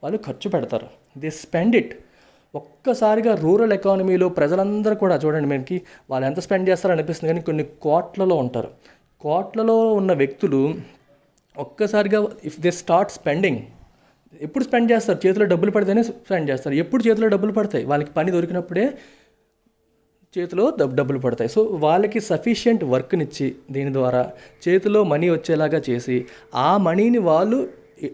వాళ్ళు ఖర్చు పెడతారు. They spend it. ఒక్కసారిగా రూరల్ ఎకానమీలో ప్రజలందరూ కూడా చూడండి, మనకి వాళ్ళు ఎంత స్పెండ్ చేస్తారో అనిపిస్తుంది, కానీ కొన్ని కోట్లలో ఉంటారు. కోట్లలో ఉన్న వ్యక్తులు ఒక్కసారిగా ఇఫ్ దే స్టార్ట్ స్పెండింగ్, ఎప్పుడు స్పెండ్ చేస్తారు? చేతిలో డబ్బులు పడితేనే స్పెండ్ చేస్తారు. ఎప్పుడు చేతిలో డబ్బులు పడతాయి? వాళ్ళకి పని దొరికినప్పుడే చేతిలో డబ్బులు పడతాయి. సో వాళ్ళకి సఫిషియెంట్ వర్క్నిచ్చి దీని ద్వారా చేతిలో మనీ వచ్చేలాగా చేసి ఆ మనీని వాళ్ళు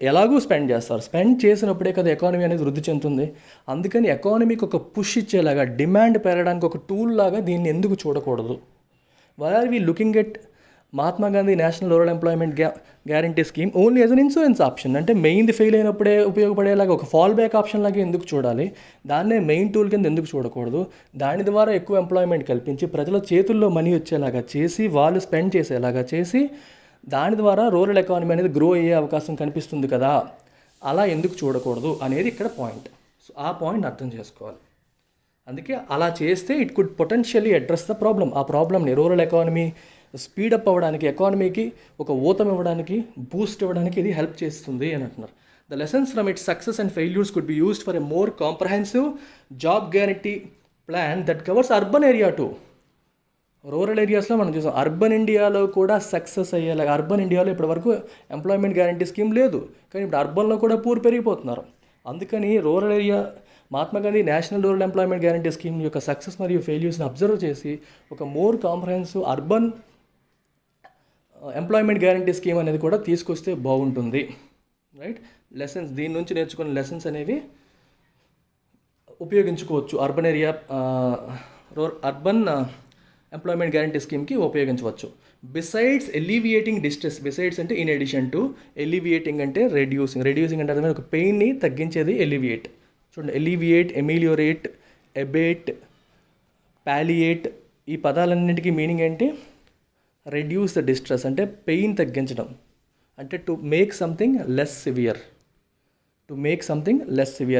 ఎలాగూ స్పెండ్ చేస్తారు. స్పెండ్ చేసినప్పుడే కదా ఎకానమీ అనేది వృద్ధి చెందుతుంది. అందుకని ఎకానమీకి ఒక పుష్ ఇచ్చేలాగా, డిమాండ్ పెరగడానికి ఒక టూల్ లాగా దీన్ని ఎందుకు చూడకూడదు? Why are we looking at Mahatma Gandhi national rural employment guarantee scheme only as an insurance option. అంటే మెయిన్ది ఫెయిల్ అయినప్పుడే ఉపయోగపడేలాగా ఒక ఫాల్ బ్యాక్ ఆప్షన్ లాగా ఎందుకు చూడాలి, దాన్నే మెయిన్ టూల్ కింద ఎందుకు చూడకూడదు? దాని ద్వారా ఎక్కువ ఎంప్లాయ్మెంట్ కల్పించి ప్రజల చేతుల్లో మనీ వచ్చేలాగా చేసి వాళ్ళు స్పెండ్ చేసేలాగా చేసి దాని ద్వారా రూరల్ ఎకానమీ అనేది గ్రో అయ్యే అవకాశం కనిపిస్తుంది కదా, అలా ఎందుకు చూడకూడదు అనేది ఇక్కడ పాయింట్. సో ఆ పాయింట్ అర్థం చేసుకోవాలి. అందుకే అలా చేస్తే it could potentially address the problem. ఆ ప్రాబ్లమ్ని రూరల్ ఎకానమీ స్పీడప్ అవ్వడానికి, ఎకానమీకి ఒక ఊతం ఇవ్వడానికి, బూస్ట్ ఇవ్వడానికి ఇది హెల్ప్ చేస్తుంది అని అంటున్నారు. The lessons from it's success and failures could be used for a more comprehensive job guarantee plan that covers urban area to. Rural ఏరియాస్లో మనం చూసాం, అర్బన్ ఇండియాలో కూడా సక్సెస్ అయ్యేలాగా. అర్బన్ ఇండియాలో ఇప్పటివరకు ఎంప్లాయ్మెంట్ గ్యారంటీ స్కీమ్ లేదు, కానీ ఇప్పుడు అర్బన్లో కూడా పూర్ పెరిగిపోతున్నారు. అందుకని rural area Mahatma Gandhi national rural employment guarantee scheme యొక్క సక్సెస్ మరియు ఫెయిల్యూర్స్ని అబ్జర్వ్ చేసి ఒక more comprehensive urban employment guarantee scheme అనేది కూడా తీసుకొస్తే బాగుంటుంది. రైట్, లెసన్స్ దీని నుంచి నేర్చుకున్న లెసన్స్ అనేవి ఉపయోగించుకోవచ్చు. అర్బన్ ఎంప్లాయ్మెంట్ గ్యారంటీ స్కీమ్కి ఉపయోగించవచ్చు. బిసైడ్స్ ఎలివియేటింగ్ డిస్ట్రెస్, బిసైడ్స్ అంటే ఇన్ అడిషన్ టు, ఎలివియేటింగ్ అంటే రెడ్యూసింగ్ అంటే అర్థమైన ఒక పెయిన్ని తగ్గించేది ఎలివియేట్. చూడండి, ఎలివియేట్, ఎమిలియోరేట్, ఎబేట్, పాలియేట్, ఈ పదాలన్నింటికీ మీనింగ్ ఏంటి? రెడ్యూస్ ద డిస్ట్రెస్ అంటే పెయిన్ తగ్గించడం, అంటే to make something less severe.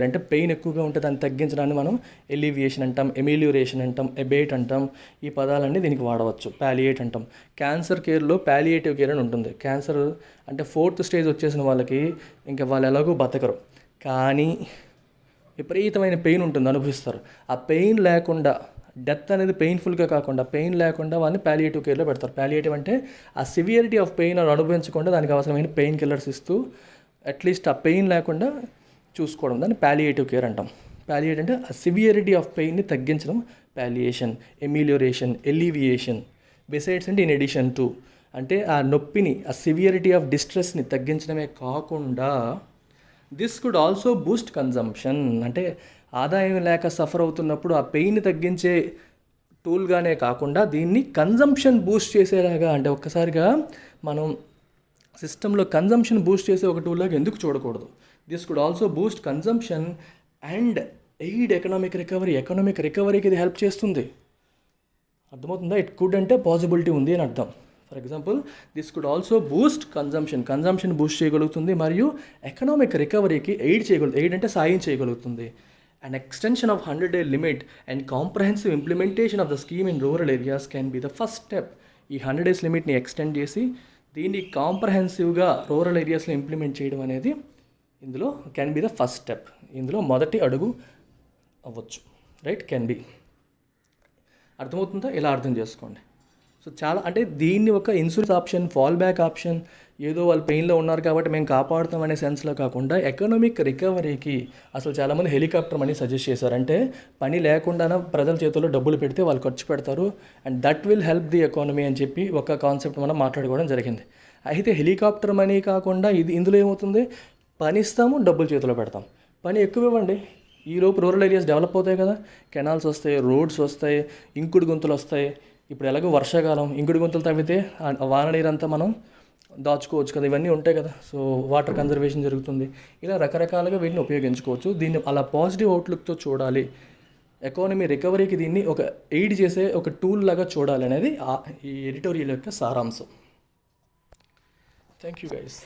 అంటే పెయిన్ ఎక్కువగా ఉంటే దాన్ని తగ్గించడాన్ని మనం ఎలివియేషన్ అంటాం, ఎమిలియోరేషన్ అంటాం, ఎబేట్ అంటాం. ఈ పదాలన్నీ దీనికి వాడవచ్చు. పాలియేట్ అంటాం. క్యాన్సర్ కేర్లో పాలియేటివ్ కేర్ అని ఉంటుంది. క్యాన్సర్ అంటే 4th స్టేజ్ వచ్చేసిన వాళ్ళకి ఇంకా వాళ్ళు ఎలాగో బతకరు, కానీ విపరీతమైన పెయిన్ ఉంటుంది, అనుభవిస్తారు. ఆ పెయిన్ లేకుండా, డెత్ అనేది పెయిన్ఫుల్గా కాకుండా పెయిన్ లేకుండా వాళ్ళని పాలియేటివ్ కేర్లో పెడతారు. పాలియేటివ్ అంటే ఆ సివియరిటీ ఆఫ్ పెయిన్ అనుభవించకుండా దానికి అవసరమైన పెయిన్ కిల్లర్స్ ఇస్తూ అట్లీస్ట్ ఆ పెయిన్ లేకుండా చూసుకోవడం, దాన్ని పాలియేటివ్ కేర్ అంటాం. పాలియేట్ అంటే ఆ సివియరిటీ ఆఫ్ పెయిన్ని తగ్గించడం పాలియేషన్. ఎమిలియోరేషన్, ఎలివియేషన్. బిసైడ్స్ అంటే ఇన్ ఎడిషన్ టు, అంటే ఆ నొప్పిని, ఆ సివియరిటీ ఆఫ్ డిస్ట్రెస్ని తగ్గించడమే కాకుండా this could also boost consumption, అంటే ఆదాయం లేక సఫర్ అవుతున్నప్పుడు ఆ పెయిన్ తగ్గించే టూల్గానే కాకుండా దీన్ని కన్జంప్షన్ బూస్ట్ చేసేలాగా, అంటే ఒక్కసారిగా మనం సిస్టంలో కన్జంప్షన్ బూస్ట్ చేసే ఒక టూల్ లాగా ఎందుకు చూడకూడదు? This could also boost consumption and aid economic రికవరీకి ఇది హెల్ప్ చేస్తుంది. అర్థమవుతుందా? ఇట్ కుడ్ అంటే పాసిబిలిటీ ఉంది అని అర్థం. For example, this could also boost consumption boost చేయగలుగుతుంది మరియు ఎకనామిక్ రికవరీకి ఎయిడ్ అంటే సాయం చేయగలుగుతుంది. An extension of 100-day limit and comprehensive implementation of the scheme in rural areas can be the first step. ఈ 100 days లిమిట్ని ఎక్స్టెండ్ చేసి దీన్ని కాంప్రహెన్సివ్గా rural ఏరియాస్లో implement చేయడం అనేది ఇందులో can be the first step, ఇందులో మొదటి అడుగు అవ్వచ్చు. Right, can be. అర్థమవుతుందా? ఇలా అర్థం చేసుకోండి. సో చాలా, అంటే దీన్ని ఒక insurance option, fall back option, ఏదో వాళ్ళు పెయిన్లో ఉన్నారు కాబట్టి మేము కాపాడుతాం అనే సెన్స్లో కాకుండా ఎకనామిక్ రికవరీకి అసలు చాలామంది హెలికాప్టర్ మనీ సజెస్ట్ చేశారు. అంటే పని లేకుండా ప్రజల చేతుల్లో డబ్బులు పెడితే వాళ్ళు ఖర్చు పెడతారు and that will help the economy అని చెప్పి ఒక కాన్సెప్ట్ మనం మాట్లాడుకోవడం జరిగింది. అయితే హెలికాప్టర్ మనీ కాకుండా ఇందులో ఏమవుతుంది? పని ఇస్తాము, డబ్బులు చేతిలో పెడతాం. పని ఎక్కువ ఇవ్వండి, ఈలోపు రూరల్ ఏరియాస్ డెవలప్ అవుతాయి కదా, కెనాల్స్ వస్తాయి, రోడ్స్ వస్తాయి, ఇంకుడు గుంతలు వస్తాయి. ఇప్పుడు ఎలాగో వర్షాకాలం, ఇంకుడు గుంతలు తవ్వితే వాన నీరంతా మనం దాచుకోవచ్చు కదా, ఇవన్నీ ఉంటాయి కదా. సో వాటర్ కన్జర్వేషన్ జరుగుతుంది. ఇలా రకరకాలుగా వీటిని ఉపయోగించుకోవచ్చు. దీన్ని అలా పాజిటివ్ అవుట్లుక్తో చూడాలి. ఎకానమీ రికవరీకి దీన్ని ఒక ఎయిడ్ చేసే ఒక టూల్ లాగా చూడాలి అనేది ఈ ఎడిటోరియల్ యొక్క సారాంశం. Thank you guys.